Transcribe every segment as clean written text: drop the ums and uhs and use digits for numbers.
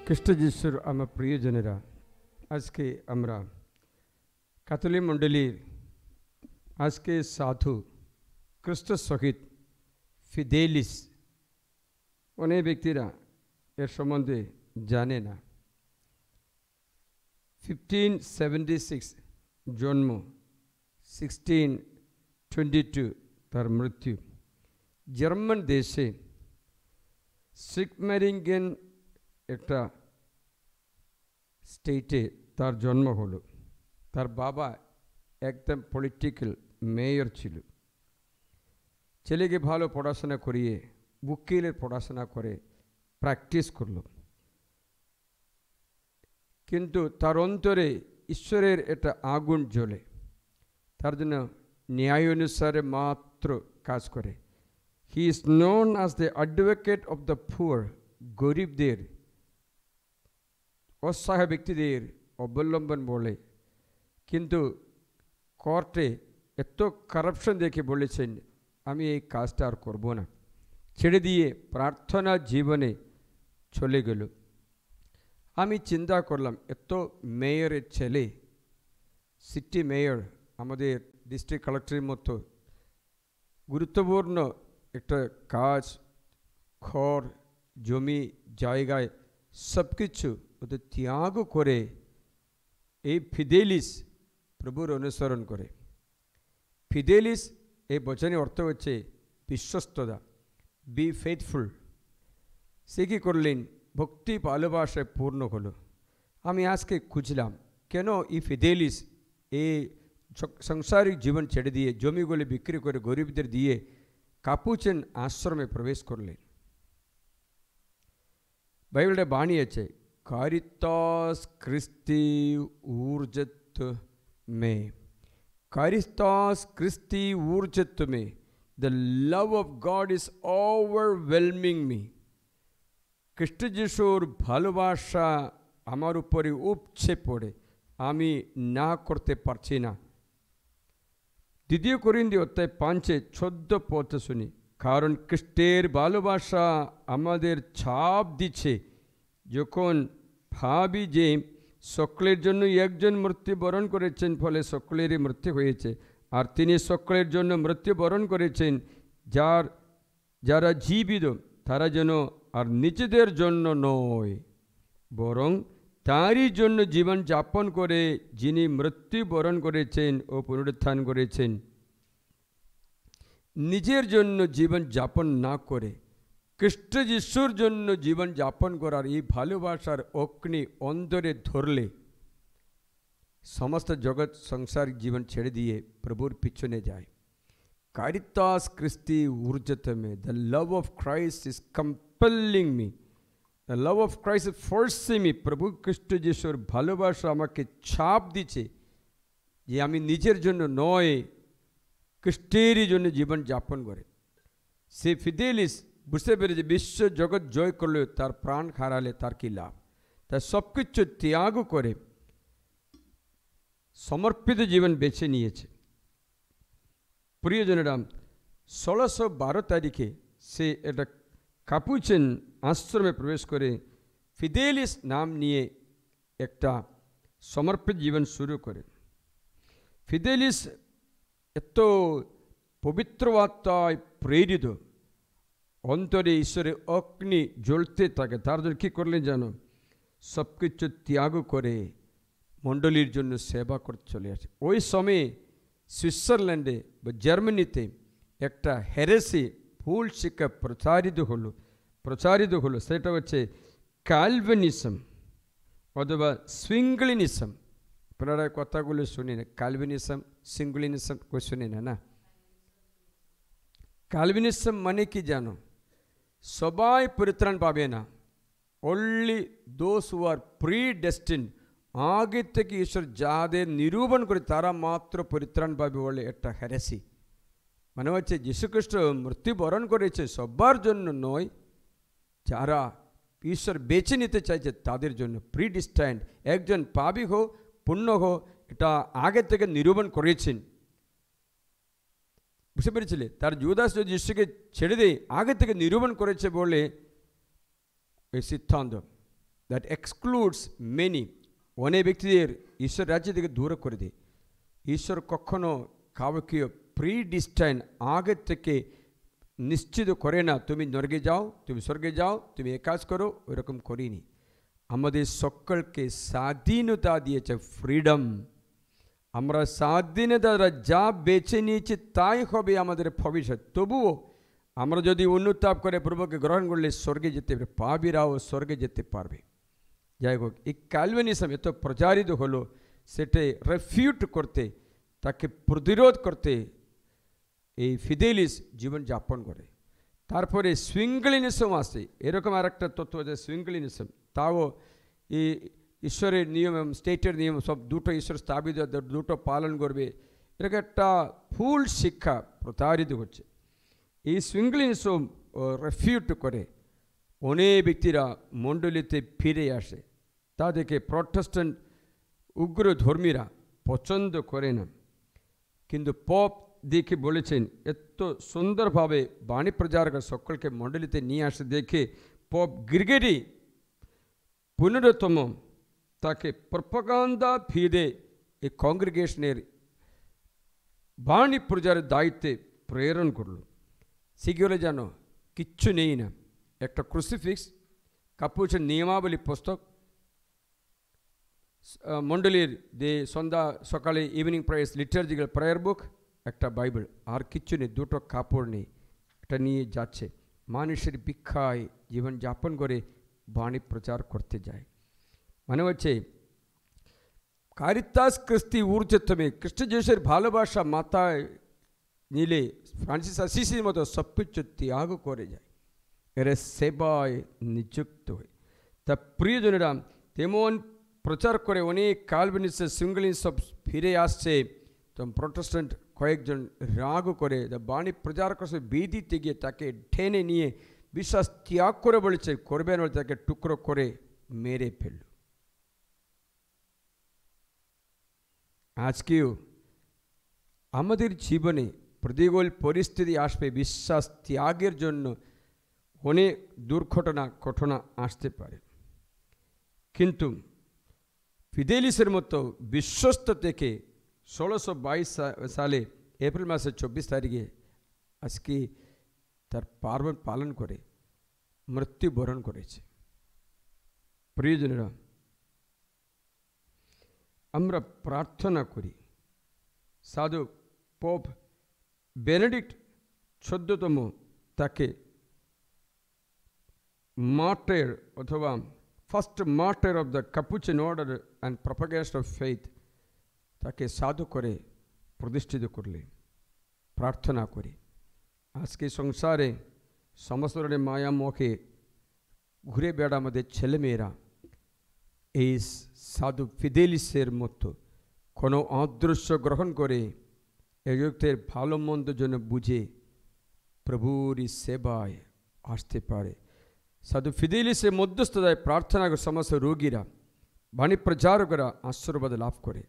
খ্রিস্ট যিশুর আমার প্রিয়জনেরা, আজকে আমরা ক্যাথলিক মণ্ডলীর আজকে সাধু খ্রিস্ট সহিত ফিদেলিস অনেক ব্যক্তিরা এর সম্বন্ধে জানে না। 1576 জন্ম, 1622 তার মৃত্যু। জার্মান দেশে সিগমারিঙ্গেন একটা স্টেটে তার জন্ম হলো। তার বাবা একদম পলিটিক্যাল মেয়র ছিল। ছেলেকে ভালো পড়াশোনা করিয়ে উকিলের পড়াশোনা করে প্র্যাকটিস করল, কিন্তু তার অন্তরে ঈশ্বরের একটা আগুন জ্বলে। তার জন্য ন্যায় অনুসারে মাত্র কাজ করে। He is known as the advocate of the poor, গরিবদের, অসহায় ব্যক্তিদের অবলম্বন বলে। কিন্তু কোর্টে এত কারাপশন দেখে বলেছেন, আমি এই কাজটা আর করব না, ছেড়ে দিয়ে প্রার্থনা জীবনে চলে গেল। আমি চিন্তা করলাম, এত মেয়রের ছেলে, সিটি মেয়র, আমাদের ডিস্ট্রিক্ট কালেক্টরের মতো গুরুত্বপূর্ণ একটা কাজ, ঘর, জমি, জায়গায় সব কিছু ওদের ত্যাগ করে এই ফিদেলিস প্রভুর অনুসরণ করে। ফিদেলিস এই বচনের অর্থ হচ্ছে বিশ্বস্ততা, বি ফেথফুল। সে কী করলেন? ভক্তি ভালোবাসায় পূর্ণ হলো। আমি আজকে খুঁজলাম কেন এই ফিদেলিস এই সাংসারিক জীবন ছেড়ে দিয়ে জমিগুলি বিক্রি করে গরিবদের দিয়ে কাপুচিন আশ্রমে প্রবেশ করলেন। বাইবেলটা বানিয়েছে, কারিতাস ক্রিস্তি ऊर्जत में, कारितास क्रिस्टी ऊर्जत में, the love of God is overwhelming me. খ্রিস্ট যিশুর ভালোবাসা আমার উপরে উপচে পড়ে, আমি না করতে পারছি না। 2 করিন্থীয় 5:14 শুনি, কারণ খ্রিস্টের ভালোবাসা আমাদের ছাপ দিচ্ছে। যখন ভাবি যে সকলের জন্য একজন মৃত্যুবরণ করেছেন, ফলে সকলেরই মৃত্যু হয়েছে, আর তিনি সকলের জন্য মৃত্যুবরণ করেছেন, যারা জীবিত তারা যেন আর নিজেদের জন্য নয়, বরং তারই জন্য জীবন যাপন করে, যিনি মৃত্যুবরণ করেছেন ও পুনরুত্থান করেছেন। নিজের জন্য জীবন যাপন না করে খ্রিস্ট যিশুর জন্য জীবন যাপন করার এই ভালোবাসার অগ্নি অন্তরে ধরলে সমস্ত জগৎ সংসারিক জীবন ছেড়ে দিয়ে প্রভুর পিছনে যায়। কারিতাস ক্রিস্তি ऊर्जत में, the love of Christ is compelling me, the love of Christ is forcing me. প্রভু খ্রিস্ট যিশুর ভালোবাসা আমাকে ছাপ দিচ্ছে যে আমি নিজের জন্য নয়, খ্রিস্টেরই জন্য জীবন যাপন করে। সে ফিদেলিস বুঝতে পেরেছে বিশ্ব জগৎ জয় করলেও তার প্রাণ হারালে তার কী লাভ। তার সব কিছু ত্যাগ করে সমর্পিত জীবন বেছে নিয়েছে। প্রিয়জনেরা, 1612 তারিখে সে একটা কাপুচিন আশ্রমে প্রবেশ করে ফিদেলিস নাম নিয়ে একটা সমর্পিত জীবন শুরু করে। ফিদেলিস এত পবিত্র আত্মায় প্রেরিত, অন্তরে ঈশ্বরের অগ্নি জ্বলতে থাকে। তার জন্য কী করলেন জানো? সব কিছু ত্যাগ করে মণ্ডলীর জন্য সেবা করতে চলে আসে। ওই সময়ে সুইজারল্যান্ডে বা জার্মানিতে একটা হেরেসি, ভুল শিক্ষা প্রচারিত হলো। সেটা হচ্ছে ক্যালভিনিজম অথবা সুইঙ্গলিনিজম। আপনারা কথাগুলো শুনি না, ক্যালভিনিজম, সুইঙ্গলিনিজম শুনি না। ক্যালভিনিজম মানে কি জানো? সবাই পরিত্রাণ পাবে না, অনলি দোজ হু আর প্রিডেস্টিনড, আগে থেকে ঈশ্বর যাদের নিরূপণ করে তারা মাত্র পরিত্রাণ পাবে বলে একটা হেরেসি। মানে হচ্ছে যীশুখ্রিস্ট মৃত্যুবরণ করেছে সবার জন্য নয়, যারা ঈশ্বর বেছে নিতে চাইছে তাদের জন্য প্রিডিস্টাইন্ড। একজন পাপী হোক পুণ্য হোক, এটা আগে থেকে নিরূপণ করেছেন। বুঝতে পেরেছিলে? তার জুদাস যদি যিশুকে ছেড়ে দেয়, আগে থেকে নিরূপণ করেছে বলে এই সিদ্ধান্ত। দ্যাট এক্সক্লুডস মেনি, অনেক ব্যক্তিদের ঈশ্বর রাজ্য থেকে দূরে করে দেয়। ঈশ্বর কখনো কাউকে প্রিডিস্টাইন আগে থেকে নিশ্চিত করে না, তুমি নরকে যাও, তুমি স্বর্গে যাও, তুমি এ কাজ করো, ওইরকম করিনি। আমাদের সকলকে স্বাধীনতা দিয়েছে, ফ্রিডম। আমরা স্বাধীনতা যা বেছে নিয়েছি তাই হবে আমাদের ভবিষ্যৎ। তবুও আমরা যদি অনুতাপ করে প্রভুকে গ্রহণ করলে স্বর্গে যেতে পারবে, পাপীরাও স্বর্গে যেতে পারবে। যাই হোক, এই ক্যালভিনিজম এত প্রচারিত হলো, সেটা রেফিউট করতে, তাকে প্রতিরোধ করতে এই ফিদেলিস জীবনযাপন করে। তারপরে সুইঙ্গলিনিজম আসে। এরকম আর একটা তত্ত্ব আছে সুইঙ্গলিনিজম, তাও এই ঈশ্বরের নিয়ম এবং স্টেটের নিয়ম সব দুটো ঈশ্বর স্থাপিত, দুটো পালন করবে, এরকম একটা ভুল শিক্ষা প্রতারিত হচ্ছে। এই সুইঙ্গলিনিজম রেফিউট করে অনেক ব্যক্তিরা মণ্ডলীতে ফিরে আসে। তাদেরকে প্রটেস্ট্যান্ট উগ্র ধর্মীরা পছন্দ করে না। কিন্তু পপ দেখে বলেছেন, এত সুন্দরভাবে বাণী প্রচার করে সকলকে মণ্ডলীতে নিয়ে আসে দেখে পপ গ্রিগরি 15তম তাকে প্রপাগান্ডা ফিরে এই কংগ্রিগেশনের বাণী প্রচারের দায়িত্বে প্রেরণ করল। শিখলে জানো কিচ্ছু নেই না, একটা ক্রুসিফিক্স, কাপুচের নিয়মাবলী পুস্তক, মণ্ডলীর যে সন্ধ্যা সকালে ইভিনিং প্রেয়ার্স লিটার্জিক্যাল প্রেয়ার বুক, একটা বাইবেল, আর কিচ্ছু নেই, দুটো কাপড় নেই, এটা নিয়ে যাচ্ছে মানুষের ভিক্ষায় জীবনযাপন করে বাণী প্রচার করতে যায়। মানে হচ্ছে কারিতাস ক্রিস্তি ঊর্ধ্বতমে, খ্রিস্ট যিশুর ভালোবাসা মাথায় নিলে ফ্রান্সিস অ্যাসিসির মতো সব কিছু ত্যাগ করে যায়, এরা সেবায় নিযুক্ত হয়। তা প্রিয়জনেরা, তেমন প্রচার করে অনেক ক্যালভিনিস্ট সুইঙ্গলিনিজম সব ফিরে আসছে। তো প্রটেস্ট্যান্ট কয়েকজন রাগ করে বাণী প্রচার করছে, বেদিতে গিয়ে তাকে ঠেনে নিয়ে বিশ্বাস ত্যাগ করে বলেছে করবেন, বলে তাকে টুকরো করে মেরে ফেলল। আজকেও আমাদের জীবনে প্রতিকূল পরিস্থিতি আসবে, বিশ্বাস ত্যাগের জন্য অনেক ঘটনা আসতে পারে। কিন্তু ফিদেলিসের মতো বিশ্বস্ত থেকে 1622 সালে এপ্রিল মাসের 24 তারিখে আজকে তার পার্বণ পালন করে মৃত্যুবরণ করেছে। প্রিয়জনেরা, আমরা প্রার্থনা করি সাধু পোপ বেনেডিক্ট 14তম তাকে মার্টার অথবা first martyr of the Capuchin order and propagation of faith তাকে সাধু করে প্রতিষ্ঠিত করলে প্রার্থনা করি। আজকে সংসারে সমস্ত ধরনের মায়া মুখে ঘুরে বেড়া আমাদের ছেলেমেয়েরা এই সাধু ফিদেলিসের মতো কোনো অদৃশ্য গ্রহণ করে এই জগতের ভালো মন্দ জন্য বুঝে প্রভুরই সেবায় আসতে পারে। সাধু ফিদেলিসের মধ্যস্থতায় প্রার্থনা করে সমস্ত রোগীরা, বাণী প্রচারকরা আশীর্বাদ লাভ করে।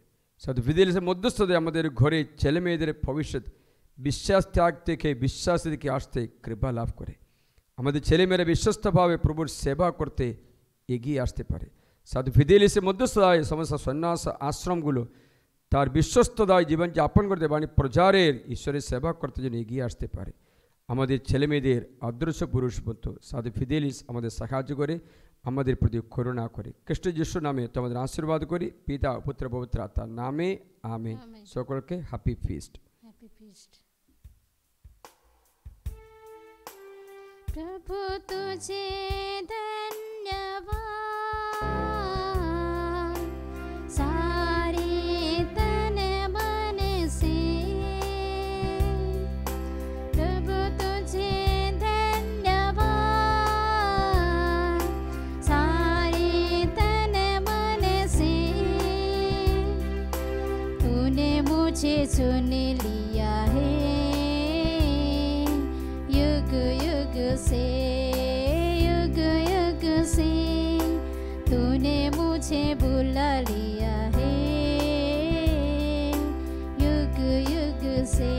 সাধু ফিদেলিসের মধ্যস্থতায় আমাদের ঘরে ছেলে মেয়েদের ভবিষ্যৎ বিশ্বাস ত্যাগ থেকে বিশ্বাস থেকে আসতে কৃপা লাভ করে। আমাদের ছেলেমেয়েরা বিশ্বস্তভাবে প্রভুর সেবা করতে এগিয়ে আসতে পারে। সাধু ফিদেলিসের মধ্যস্থতায় সমস্ত সন্ন্যাস আশ্রমগুলো তার বিশ্বস্ততায় জীবনযাপন করতে, বাণী প্রচারের ঈশ্বরের সেবা করতে যেন এগিয়ে আসতে পারে। আমাদের ছেলেমেয়েদের আদর্শ পুরুষ মতো সাধু ফিদেলিস আমাদের সাহায্য করে, আমাদের প্রতি করুণা করে। খ্রিস্ট যিশু নামে তোমাদের আশীর্বাদ করি, পিতা পুত্র পবিত্র আত্মার নামে আমেন। সকলকে হ্যাপি ফিস্ট। प्रभु तुझे धन्यवाद, सारे तन मन से। प्रभु तुझे धन्यवाद, सारे तन मन से। तूने मुझे चुन लिया है युग युग से, युग युग से। तूने मुझे बुला लिया है युग युग से।